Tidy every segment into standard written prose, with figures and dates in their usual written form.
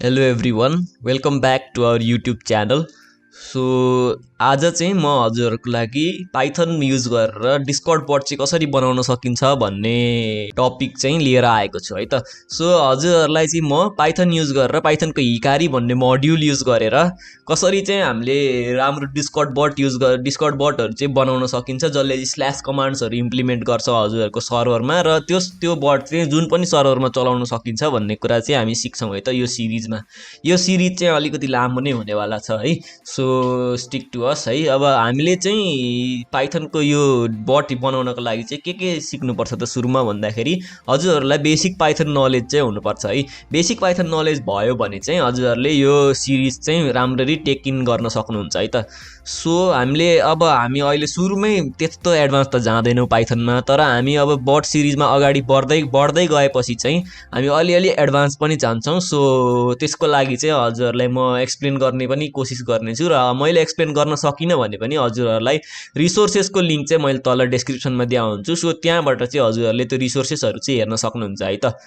Hello everyone, welcome back to our YouTube channel. So आज चाहिँ म हजुरहरुको लागि पाइथन युज गरेर डिस्कर्ड बट चाहिँ कसरी बनाउन सकिन्छ भन्ने टपिक चाहिँ लिएर आएको छु है त। सो हजुरहरुलाई चाहिँ म पाइथन युज गरेर पाइथनको हिकारी भन्ने मोड्युल युज गरेर कसरी चाहिँ हामीले राम्रो डिस्कर्ड बटहरु चाहिँ बनाउन सकिन्छ जसले स्ल्याश कमान्ड्सहरु इम्प्लिमेन्ट गर्छ हजुरहरुको सर्भरमा र त्यो बट चाहिँ जुन पनि सर्भरमा चलाउन सकिन्छ भन्ने कुरा चाहिँ हामी सिक्छौं है त यो सिरिजमा। यो सिरिज चाहिँ अलिकति लामो नै हुनेवाला छ है। सो स्टिक टु अस है। अब हामीले चाहिँ पाइथनको यो बट बनाउनको लागि चाहिँ के सिक्नुपर्छ त सुरुमा भन्दाखेरि हजुरहरुलाई बेसिक पाइथन नलेज चाहिँ हुनुपर्छ है। बेसिक पाइथन नलेज भयो भने चाहिँ हजुरहरुले यो सिरिज चाहिँ राम्ररी टेक इन गर्न सक्नुहुन्छ है त। सो हामी अहिले सुरुमै त्यस्तो एडभान्स त जाँदैनौं पाइथनमा, तर हामी अब बट सिरिजमा अगाडि बढ्दै गएपछि चाहिँ हामी अलिअलि एडभान्स पनि जान्छौं। सो त्यसको लागि चाहिँ हजुरहरुलाई म एक्सप्लेन गर्ने पनि कोसिस गर्नेछु र मैले एक्सप्लेन गर्न सकिन भने पनि हजुरहरुलाई रिसोर्सेसको लिंक चाहिँ मैले तल डेस्क्रिप्सनमा दिएको हुन्छु। सो त्यहाँबाट चाहिँ हजुरहरुले त्यो रिसोर्सेसहरु चाहिँ हेर्न सक्नुहुन्छ है त।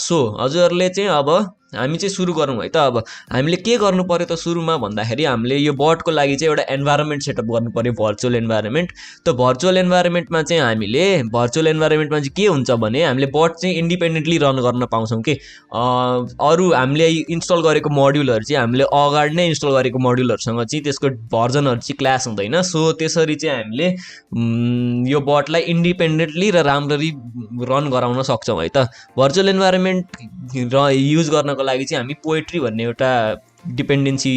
सो हजुरहरुले चाहिँ अब हामी चाहिँ सुरु गरौँ है त। अब हामीले के गर्नु पर्यो त सुरुमा भन्दाखेरि हामीले यो बटको लागि चाहिँ एउटा एन्भाइरोमेन्ट सेटअप गर्नु पर्यो, भर्चुअल एन्भाइरोमेन्ट। त भर्चुअल एन्भाइरोमेन्टमा चाहिँ के हुन्छ भने हामीले बट चाहिँ इन्डिपेन्डेन्टली रन गर्न पाउँछौं के। अरु हामीले इन्स्टल गरेको मोड्युलहरु चाहिँ हामीले अगाडि नै इन्स्टल गरेको मोड्युलहरुसँग चाहिँ त्यसको भर्जनहरु चाहिँ क्ल्यास हुँदैन। सो त्यसरी चाहिँ हामीले यो बटलाई इन्डिपेन्डेन्टली र राम्ररी रन गराउन सक्छौं है त। भर्चुअल एन्भाइरोमेन्ट युज गर्नको लागि चाहिँ हामी पोएट्री भन्ने एउटा डिपेन्डेन्सी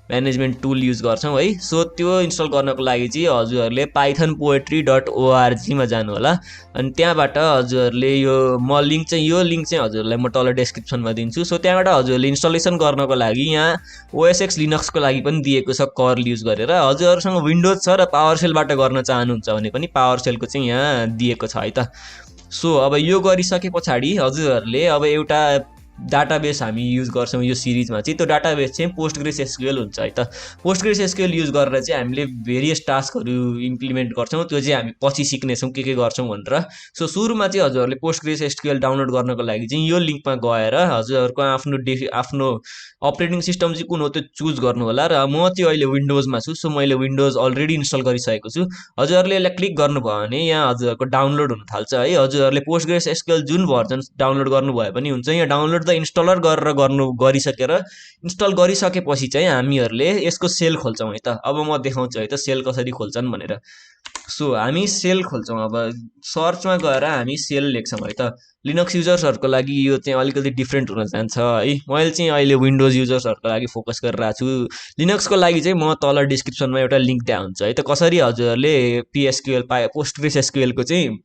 म्यानेजमेन्ट टुल युज गर्छौं है। सो त्यो इन्स्टल गर्नको लागि चाहिँ हजुरहरुले pythonpoetry.org मा जानु होला अनि त्यहाँबाट हजुरहरुले यो लिंक चाहिँ हजुरहरुलाई म तल डेस्क्रिप्सनमा दिन्छु। सो त्यहाँबाट हजुरहरुले इन्स्टलेसन गर्नको लागि यहाँ OS X लिनक्स को लागि पनि दिएको छ कर्ल युज गरेर। हजुरहरुसँग विन्डोज छ र पावरशेलबाट गर्न चाहनुहुन्छ भने पनि पावरशेलको चाहिँ यहाँ दिएको छ है त। सो अब यो गरिसकेपछि हजुरहरुले अब एउटा डाटाबेस हामी युज गर्छौं यो सिरिजमा चाहिँ। त्यो डाटाबेस चाहिँ PostgreSQL हुन्छ है त। PostgreSQL युज गरेर चाहिँ हामीले भेरियस टास्कहरु इम्प्लिमेन्ट गर्छौं, त्यो चाहिँ हामी पछि सिक्ने छौं के गर्छौं भनेर। सो सुरुमा चाहिँ हजुरहरुले PostgreSQL डाउनलोड गर्नको लागि चाहिँ यो लिंकमा गएर हजुरहरुको आफ्नो अपरेटिङ सिस्टम चाहिँ कुन हो त्यो चुज गर्नु होला। र म चाहिँ अहिले विन्डोजमा छु, सो मैले विन्डोज अलरेडी इन्स्टल गरिसकेको छु। हजुरहरुले यसलाई क्लिक गर्नुभयो भने यहाँ हजुरहरुको डाउनलोड हुन थाल्छ है। हजुरहरुले PostgreSQL जुन भर्जन डाउनलोड गर्नुभयो पनि हुन्छ। यहाँ डाउनलोड द इन्स्टलर गरेर इन्स्टल गरिसकेपछि चाहिँ हामीहरुले यसको सेल खोल्छौं है त। अब म देखाउँछु है त सेल कसरी खोल्छन् भनेर। सो हामी सेल खोल्छौं। अब सर्चमा गएर हामी सेल लेख्छौं है त। लिनक्स युजर्सहरुको लागि यो चाहिँ अलिकति डिफरेन्ट हुन जान्छ है। मैले चाहिँ अहिले विन्डोज युजर्सहरुको लागि फोकस गरिरहेको छु। लिनक्सको लागि चाहिँ म तल डिस्क्रिप्सनमा एउटा लिंक दिएको हुन्छ है त, कसरी हजुरहरुले PostgreSQL को चाहिँ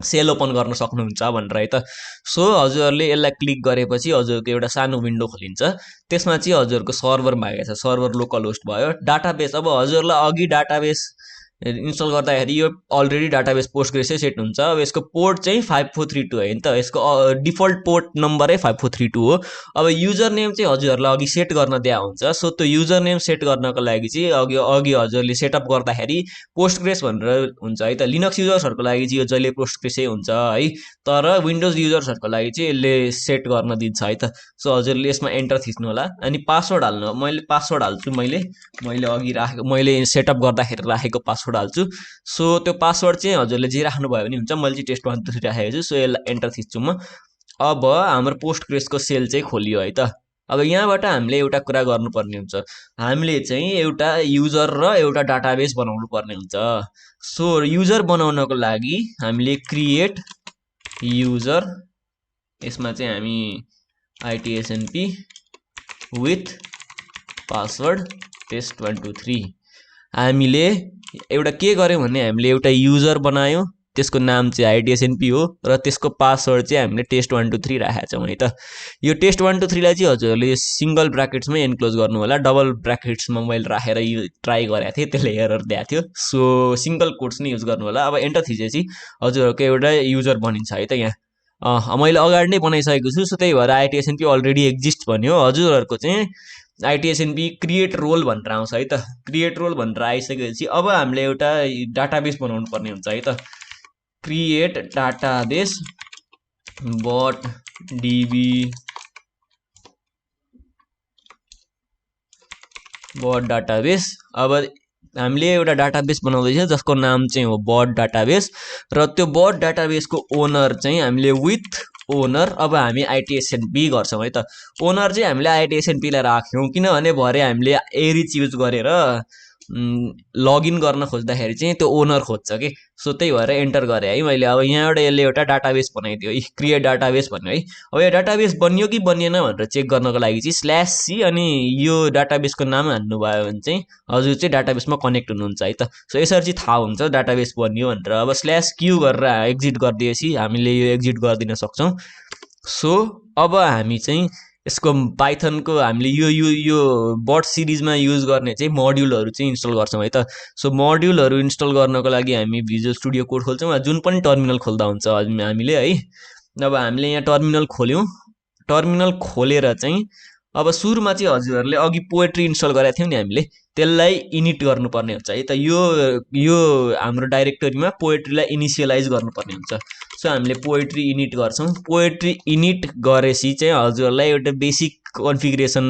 सेल ओपन गर्न सक्नुहुन्छ भनेर है त। सो हजुरहरुले यसलाई क्लिक गरेपछि हजुरको एउटा सानो विन्डो खोलिन्छ। त्यसमा चाहिँ हजुरको सर्भर मागेको छ, सर्भर लोकल होस्ट भयो। डाटाबेस अब हजुरलाई अघि डाटाबेस इन्स्टल गर्दाखेरि यो अलरेडी डाटाबेस पोस्टग्रेस सेट हुन्छ। अब यसको पोर्ट चाहिँ 5432 है नि त। यसको डिफल्ट पोर्ट नम्बरै 5432 हो। अब युजर नेम चाहिँ हजुरहरुलाई अघि सेट गर्न दिया हुन्छ। सो त्यो युजर नेम सेट गर्नको लागि चाहिँ अघि हजुरले सेटअप गर्दाखेरि पोस्टग्रेस भनेर हुन्छ है त। लिनक्स युजर्सहरुको लागि चाहिँ यो जहिले पोस्टग्रेसै हुन्छ है, तर विन्डोज युजर्सहरुको लागि चाहिँ यसले सेट गर्न दिन्छ है त। सो हजुरले यसमा एन्टर थिच्नु होला अनि पासवर्ड हाल्नु। मैले पासवर्ड हाल्छु। मैले सेटअप गर्दाखेरि राखेको पासवर्ड हाल्छु। सो त्यो पासवर्ड चाहिँ हजुरले जे राख्नु भयो भने हुन्छ। मैले चाहिँ test123 राखेको छु। सो यसलाई एन्टर थिच्छु म। अब हाम्रो पोस्टग्रेसको सेल चाहिँ खोलियो है त। अब यहाँबाट हामीले एउटा कुरा गर्नुपर्ने हुन्छ। हामीले चाहिँ एउटा युजर र एउटा डाटाबेस बनाउनु पर्ने हुन्छ। सो युजर बनाउनको लागि हामीले क्रिएट युजर, यसमा चाहिँ हामी ITSNP विथ पासवर्ड test123 हामीले एउटा के गर्यौं भने हामीले एउटा युजर बनायौं, त्यसको नाम चाहिँ ITSNP हो र त्यसको पासवर्ड चाहिँ हामीले test123 राखेका छौं है त। यो test123 लाई चाहिँ हजुरले सिंगल ब्र्याकेट्समै एन्क्लोज गर्नु होला। डबल ब्र्याकेट्समा मैले राखेर यो ट्राई गरेको थिएँ, त्यसले एरर दिएको थियो। सो सिंगल कोट्स नै युज गर्नु होला। अब एन्टर थिचेपछि हजुरहरुको एउटा युजर बनिन्छ है त। यहाँ मैले अगाडि नै बनाइसकेको छु। सो त्यही भएर ITSNP अलरेडी एक्जिस्ट भन्यो। हजुरहरुको चाहिँ ITSNP क्रिएट रोल भनेर आउँछ है त। क्रिएट रोल भनेर आइसकेपछि अब हामीले एउटा डाटाबेस बनाउनु पर्ने हुन्छ है त। Create database but db but database. अब हामीले एउटा डाटाबेस बनाउँदैछ जसको नाम चाहिँ हो बट डाटाबेस र त्यो बट डाटाबेसको ओनर चाहिँ हामीले विथ ओनर अब हामी आइटिएसएनपी गर्छौँ है त। ओनर चाहिँ हामीले आइटिएसएनपीलाई राख्यौँ किनभने भरे हामीले एरिच युज गरेर लगइन गर्न खोज्दाखेरि चाहिँ त्यो ओनर खोज्छ कि। सो त्यही भएर एन्टर गरेँ है मैले। अब यहाँबाट यसले एउटा डाटाबेस बनाइदियो, क्रिएट डाटाबेस भन्यो है। अब यो डाटाबेस बनियो कि बनिएन भनेर चेक गर्नको लागि चाहिँ /c अनि यो डाटाबेसको नाम हान्नुभयो भने चाहिँ हजुर चाहिँ डाटाबेसमा कनेक्ट हुनुहुन्छ है त। सो यसरी चाहिँ थाहा हुन्छ डाटाबेस बनियो भनेर। अब /q गरेर एक्जिट गरिदिएपछि हामीले यो एक्जिट गरिदिन सक्छौँ। सो अब हामी चाहिँ यसको पाइथनको हामीले यो बट सिरिजमा युज गर्ने चाहिँ मोड्युलहरू चाहिँ इन्स्टल गर्छौँ है त। सो मोड्युलहरू इन्स्टल गर्नको लागि हामी भिजुअल स्टुडियो कोड खोल्छौँ, जुन पनि टर्मिनल खोल्दा हुन्छ हामीले है। अब हामीले यहाँ टर्मिनल खोल्यौँ, टर्मिनल खोलेर चाहिँ अब सुरुमा चाहिँ हजुरहरूले अघि पोएट्री इन्स्टल गरेको थियौँ नि हामीले, त्यसलाई इनिट गर्नुपर्ने हुन्छ है त। यो हाम्रो डाइरेक्टरीमा पोएट्रीलाई इनिसियलाइज गर्नुपर्ने हुन्छ। सो हामीले पोएट्री इनिट गर्छौँ। पोएट्री इनिट गरेपछि चाहिँ हजुरहरूलाई एउटा बेसिक कन्फिगरेसन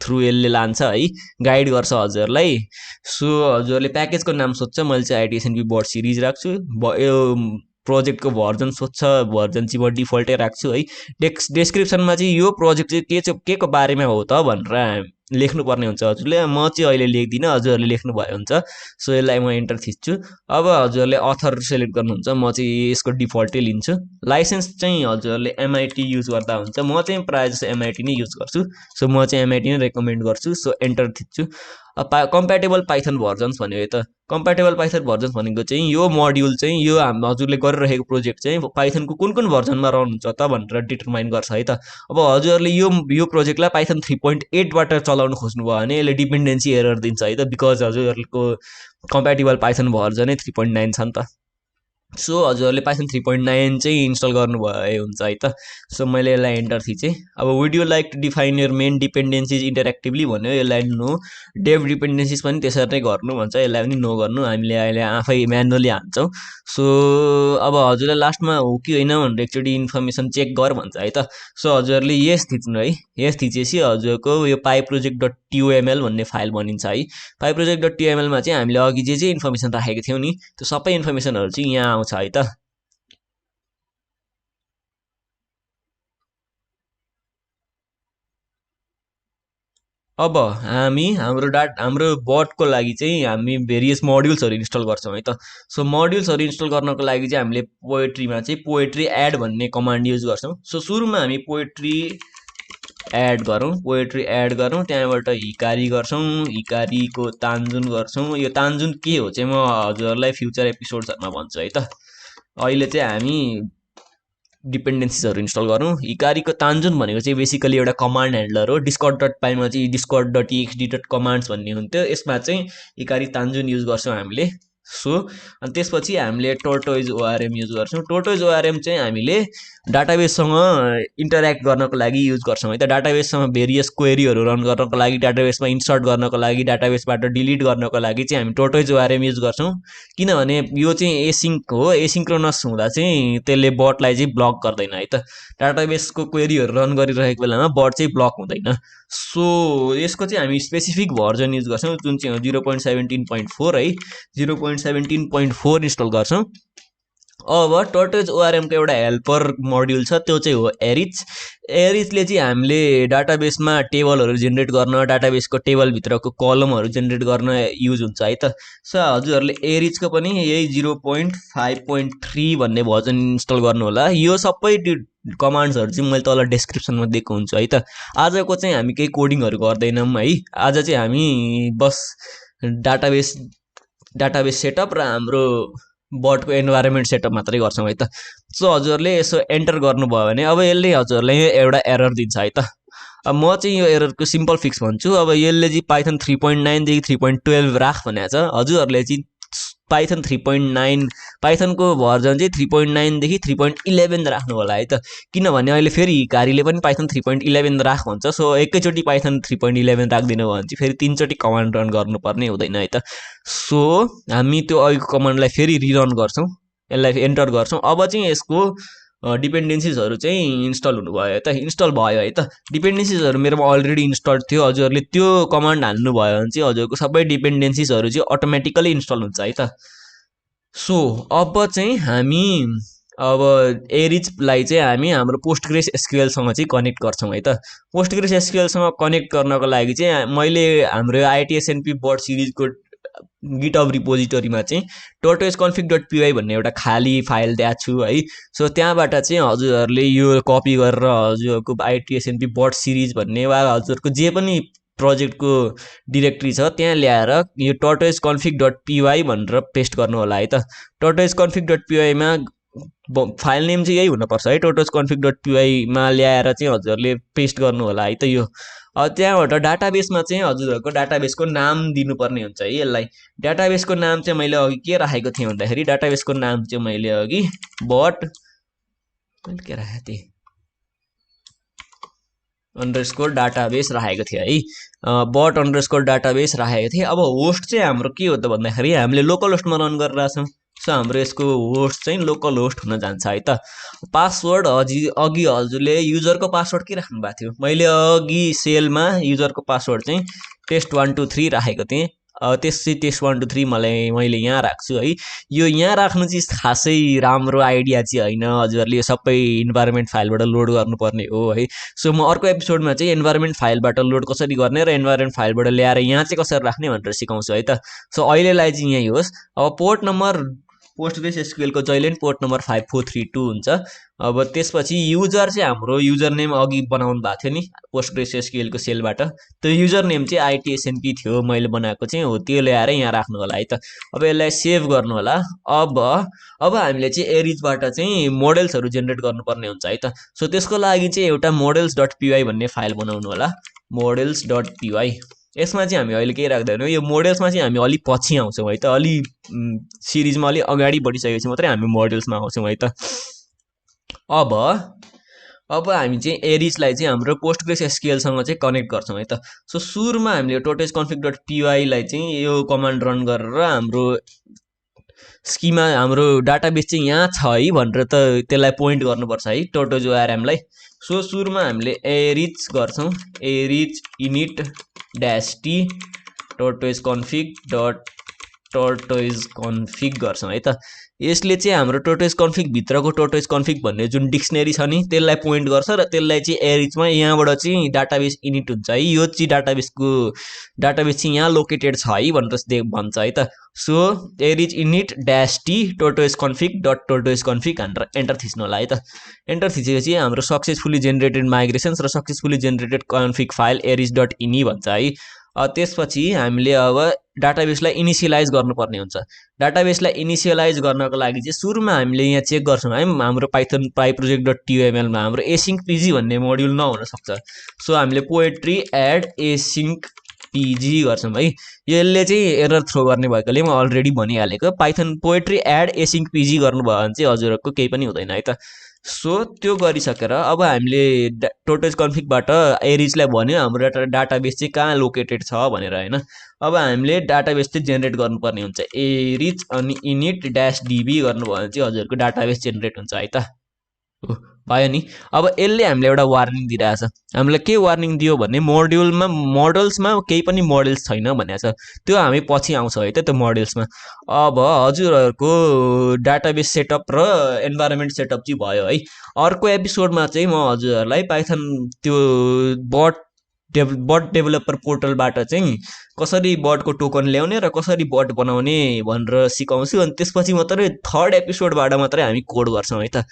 थ्रु यसले लान्छ है, गाइड गर्छ हजुरलाई। सो हजुरहरूले प्याकेजको नाम सोध्छ, मैले चाहिँ आइटिएसएनपी बट सिरिज राख्छु। यो प्रोजेक्टको भर्जन सोध्छ, भर्जन चाहिँ म डिफल्टै राख्छु है। डेस्क्रिप्सनमा चाहिँ यो प्रोजेक्ट चाहिँ के को बारेमा हो त भनेर लेख्नुपर्ने हुन्छ हजुरले। म चाहिँ अहिले लेख्दिनँ, हजुरहरूले लेख्नुभयो हुन्छ। सो यसलाई म एन्टर थिच्छु। अब हजुरहरूले अथर सेलेक्ट गर्नुहुन्छ, म चाहिँ यसको डिफल्टै लिन्छु। लाइसेन्स चाहिँ हजुरहरूले एमआइटी युज गर्दा हुन्छ, म चाहिँ प्रायः जस्तो एमआइटी नै युज गर्छु। सो म चाहिँ एमआइटी नै रेकमेन्ड गर्छु। सो एन्टर थिच्छु। कम्प्याटेबल पाइथन भर्जन्स भन्यो है त। कम्प्याटेबल पाइथन भर्जन्स भनेको चाहिँ यो मोड्युल चाहिँ यो हजुरले गरिरहेको प्रोजेक्ट चाहिँ पाइथनको कुन भर्जनमा रन हुन्छ त भनेर डिटरमाइन गर्छ है त। अब हजुरहरूले यो प्रोजेक्टलाई पाइथन 3.8बाट चलाउन खोज्नुभयो भने यसले डिपेन्डेन्सी एरर दिन्छ है त, बिकज हजुरहरूको कम्प्याटेबल पाइथन भर्जनै 3.9 छ नि त। सो हजुरहरूले पाइथन 3.9 चाहिँ इन्स्टल गर्नुभए हुन्छ है त। सो मैले यसलाई एन्टर थिचेँ। अब would you like to define your main dependencies interactively भन्यो, यसलाई नो। डेभ डिपेन्डेन्सिज पनि त्यसरी नै गर्नु भन्छ, यसलाई पनि नो गर्नु। हामीले अहिले आफै म्यानुअली हान्छौँ। सो अब हजुरलाई लास्टमा हो कि होइन भनेर एकचोटि इन्फर्मेसन चेक गर भन्छ है त। सो हजुरहरूले यस थिच्नु है। यस थिचेपछि हजुरको यो pyproject.tuml भन्ने फाइल बनिन्छ है। pyproject.tumlमा चाहिँ हामीले अघि जे इन्फर्मेसन राखेको थियौँ नि त्यो सबै इन्फर्मेसनहरू चाहिँ यहाँ आउँछ है त। अब हामी हाम्रो बटको लागि चाहिँ हामी भेरियस मोड्युल्सहरू इन्स्टल गर्छौँ है त। सो मोड्युल्सहरू इन्स्टल गर्नको लागि चाहिँ हामीले पोएट्रीमा चाहिँ पोएट्री एड भन्ने कमान्ड युज गर्छौँ। सो सुरुमा हामी पोएट्री एड गरौँ, त्यहाँबाट हिकारी गर्छौँ, हिकारीको तान्जुन गर्छौँ। यो तान्जुन के हो चाहिँ म हजुरहरूलाई फ्युचर एपिसोड्सहरूमा भन्छु है त। अहिले चाहिँ हामी डिपेन्डेन्सिजहरू इन्स्टल गरौँ। हिकारीको तान्जुन भनेको चाहिँ बेसिकली एउटा कमान्ड ह्यान्डलर हो। discord.py मा चाहिँ discord.txt.commands भन्ने हुन्थ्यो, यसमा चाहिँ हिकारी तान्जुन युज गर्छौँ हामीले। सो अनि त्यसपछि हामीले टोर्टोइज ओआरएम युज गर्छौँ। टोर्टोइज ओआरएम चाहिँ हामीले डाटाबेससँग इन्टरेक्ट गर्नको लागि युज गर्छौँ है त। डाटाबेससँग भेरियस क्वेरीहरू रन गर्नको लागि, डाटाबेसमा इन्सर्ट गर्नको लागि, डाटाबेसबाट डिलिट गर्नको लागि चाहिँ हामी टोर्टोइज ओआरएम युज गर्छौँ। किनभने यो चाहिँ एसिङ्क हो, एसिङ्क्रोनस हुँदा चाहिँ त्यसले बटलाई चाहिँ ब्लक गर्दैन है त। डाटाबेसको क्वेरीहरू रन गरिरहेको बेलामा बट चाहिँ ब्लक हुँदैन। सो यसको चाहिँ हामी स्पेसिफिक भर्जन युज गर्छौँ जुन चाहिँ हो 0.17.4 है। 0.17.4 इन्स्टल गर्छौँ। अब टोर्टोइज ओआरएमको एउटा हेल्पर मोड्युल छ, त्यो चाहिँ हो एरिच। एरिचले चाहिँ हामीले डाटाबेसमा टेबलहरू जेनेरेट गर्न, डाटाबेसको टेबलभित्रको कलमहरू जेनेरेट गर्न युज हुन्छ है त। सो हजुरहरूले एरिचको पनि यही 0.5.3 भन्ने भर्जन इन्स्टल गर्नु होला। यो सबै कमान्ड्सहरू चाहिँ मैले तल डेस्क्रिप्सनमा दिएको हुन्छु है त। आजको चाहिँ हामी केही कोडिङहरू गर्दैनौँ है। आज चाहिँ हामी बस डाटाबेस सेटअप र हाम्रो बटको इन्भाइरोमेन्ट सेटअप मात्रै गर्छौँ है त। सो हजुरहरूले यसो एन्टर गर्नुभयो भने अब यसले हजुरलाई एउटा एरर दिन्छ है त। अब म चाहिँ यो एररको सिम्पल फिक्स भन्छु। अब यसले चाहिँ पाइथन 3.9 देखि 3.12 राख भनेको छ। हजुरहरूले चाहिँ पाइथन 3.9 पाइथनको भर्जन चाहिँ 3.9 देखि 3.11 राख्नु होला है त। किनभने अहिले फेरि हिकारीले पनि पाइथन 3.11 राख भन्छ। सो एकैचोटि पाइथन 3.11 राखिदिनु भयो भने चाहिँ फेरि 3 चोटि कमान्ड रन गर्नुपर्ने हुँदैन है त। सो हामी त्यो अघिको कमान्डलाई फेरि रिरन गर्छौँ, यसलाई एन्टर गर्छौँ। अब चाहिँ यसको डिपेन्डेन्सिजहरू चाहिँ इन्स्टल हुनुभयो है त, इन्स्टल भयो है त। डिपेन्डेन्सिजहरू मेरोमा अलरेडी इन्स्टल थियो, हजुरहरूले त्यो कमान्ड हाल्नुभयो भने चाहिँ हजुरको सबै डिपेन्डेन्सिजहरू चाहिँ अटोमेटिकली इन्स्टल हुन्छ है त। सो अब चाहिँ हामी अब एरिजलाई चाहिँ हामी हाम्रो पोस्टग्रेस एसक्युएलसँग चाहिँ कनेक्ट गर्छौँ है त। पोस्टग्रेस एसक्युएलसँग कनेक्ट गर्नको लागि चाहिँ मैले हाम्रो आइटिएसएनपी बर्ड सिरिजको गिटहब रिपोजिटरीमा चाहिँ tortoiseconfig.py भन्ने एउटा खाली फाइल दिएको छु है। सो त्यहाँबाट चाहिँ हजुरहरूले यो कपी गरेर हजुरको आइटिएसएनपी बर्ड सिरिज भन्ने वा हजुरको जे पनि प्रोजेक्टको डिरेक्टरी छ त्यहाँ ल्याएर यो tortoiseconfig.py भनेर पेस्ट गर्नु होला है त। tortoiseconfig.py मा फाइल नेम चाहिँ यही हुनुपर्छ है, tortoiseconfig.py मा ल्याएर चाहिँ हजुरहरूले पेस्ट गर्नु होला है त यो। त्यहाँबाट डाटाबेसमा चाहिँ हजुरहरूको डाटाबेसको नाम दिनुपर्ने हुन्छ है यसलाई। डाटाबेसको नाम चाहिँ मैले अघि के राखेको थिएँ भन्दाखेरि डाटाबेसको नाम चाहिँ मैले अघि मैले के राखेको थिएँ अन्डरस्कोर डाटाबेस राखेको थिएँ है, बट अन्डरस्कोर डाटाबेस राखेको थिएँ। अब होस्ट चाहिँ हाम्रो के हो त भन्दाखेरि हामीले लोकल होस्टमा रन गरिरहेछौँ। सो हाम्रो यसको होस्ट चाहिँ लोकल होस्ट हुन जान्छ है त। पासवर्ड अघि हजुरले युजरको पासवर्ड के राख्नु भएको थियो, मैले अघि सेलमा युजरको पासवर्ड चाहिँ test123 राखेको थिएँ। त्यसै test123 मैले यहाँ राख्छु है। यो यहाँ राख्नु चाहिँ खासै राम्रो आइडिया चाहिँ होइन, हजुरहरूले यो सबै इन्भाइरोमेन्ट फाइलबाट लोड गर्नुपर्ने हो है। सो म अर्को एपिसोडमा चाहिँ इन्भाइरोमेन्ट फाइलबाट लोड कसरी गर्ने र इन्भाइरोमेन्ट फाइलबाट ल्याएर यहाँ चाहिँ कसरी राख्ने भनेर सिकाउँछु है त। सो अहिलेलाई चाहिँ यही होस्। अब पोर्ट नम्बर पोस्टग्रेस एसक्युएलको जहिले पनि पोर्ट नम्बर 5432 हुन्छ। अब त्यसपछि युजर चाहिँ हाम्रो युजर नेम अघि बनाउनु भएको थियो नि पोस्टग्रेस एसक्युएलको सेलबाट, त्यो युजर नेम चाहिँ आइटिएसएनपी थियो मैले बनाएको चाहिँ हो, त्यो ल्याएर यहाँ राख्नु होला है त। अब यसलाई सेभ गर्नु होला। अब हामीले चाहिँ एरिजबाट चाहिँ मोडेल्सहरू जेनेरेट गर्नुपर्ने हुन्छ है त। सो त्यसको लागि चाहिँ एउटा models.py भन्ने फाइल बनाउनु होला, models.py। यसमा चाहिँ हामी अहिले केही राख्दैनौँ, यो मोडेल्समा चाहिँ हामी अलिक पछि आउँछौँ है त, अलि सिरिजमा अलिक अगाडि बढिसकेपछि मात्रै हामी मोडेल्समा आउँछौँ है त। अब हामी चाहिँ एरिजलाई चाहिँ हाम्रो पोस्टग्रेस एसक्युएलसँग चाहिँ कनेक्ट गर्छौँ है त। सो सुरुमा हामीले tortoiseconfig.py लाई चाहिँ यो कमान्ड रन गरेर हाम्रो स्किमा हाम्रो डाटाबेस चाहिँ यहाँ छ है भनेर त त्यसलाई पोइन्ट गर्नुपर्छ है tortoise_orm लाई। सो सुरुमा हामीले एरिज गर्छौँ, एरिज init -t tortoiseconfig गर्छौँ है त। यसले चाहिँ हाम्रो tortoiseconfig भित्रको tortoiseconfig भन्ने जुन डिक्सनरी छ नि त्यसलाई पोइन्ट गर्छ र त्यसलाई चाहिँ एरिजमा यहाँबाट चाहिँ डाटाबेस इनिट हुन्छ है, यो चाहिँ डाटाबेस चाहिँ यहाँ लोकेटेड छ है भनेर भन्छ है त। सो एरिज init -t tortoiseconfig.tortoiseconfig भनेर एन्टर थिच्नु होला है त। एन्टर थिचेपछि हाम्रो सक्सेसफुली जेनेरेटेड माइग्रेसन्स र सक्सेसफुली जेनेरेटेड कन्फिग फाइल एरिज.ini भन्छ है। त्यसपछि हामीले अब डाटाबेसलाई इनिसियलाइज गर्नुपर्ने हुन्छ। डाटाबेसलाई इनिसियलाइज गर्नको लागि चाहिँ सुरुमा हामीले यहाँ चेक गर्छौँ है हाम्रो पाइथन pyproject.tml मा हाम्रो एसिंक pg भन्ने मोड्युल नहुन सक्छ। सो हामीले पोएट्री एड एसिंक pg गर्छौँ है, यसले चाहिँ एरर थ्रो गर्ने भएकोले म अलरेडी भनिहालेको Python poetry add async pg गर्नुभयो भने चाहिँ हजुरहरूको केही पनि हुँदैन है त। सो त्यो गरिसकेर अब हामीले tortoiseconfig.बाट एरिजलाई भन्यो हाम्रो डाटाबेस चाहिँ कहाँ लोकेटेड छ भनेर होइन। अब हामीले डाटाबेस चाहिँ जेनेरेट गर्नुपर्ने हुन्छ, एरिज अनि init -db गर्नुभयो भने चाहिँ हजुरको डाटाबेस जेनेरेट हुन्छ है त, भयो नि। अब यसले हामीलाई एउटा वार्निङ दिइरहेछ, हामीलाई के वार्निङ दियो भने मोडल्समा केही पनि मोडेल्स छैन भनेको छ, त्यो हामी पछि आउँछ है त त्यो मोडेल्समा। अब हजुरहरूको डाटाबेस सेटअप र इन्भाइरोमेन्ट सेटअप चाहिँ भयो है। अर्को एपिसोडमा चाहिँ म हजुरहरूलाई पाइथन त्यो बट डेभलपर पोर्टलबाट चाहिँ कसरी बटको टोकन ल्याउने र कसरी बट बनाउने भनेर सिकाउँछु, अनि त्यसपछि मात्रै थर्ड एपिसोडबाट मात्रै हामी कोड गर्छौँ है त।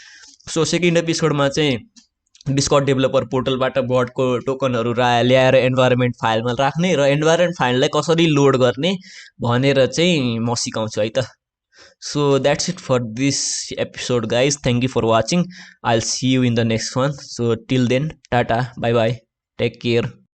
सो सेकेन्ड एपिसोडमा चाहिँ डिस्कर्ड डेभलपर पोर्टलबाट बटको टोकनहरू ल्याएर इन्भाइरोमेन्ट फाइलमा राख्ने र इन्भाइरोमेन्ट फाइललाई कसरी लोड गर्ने भनेर चाहिँ म सिकाउँछु है त। सो that's it for this episode guys, thank you for watching, I will see you in the next one. So till then tata, bye bye, take care.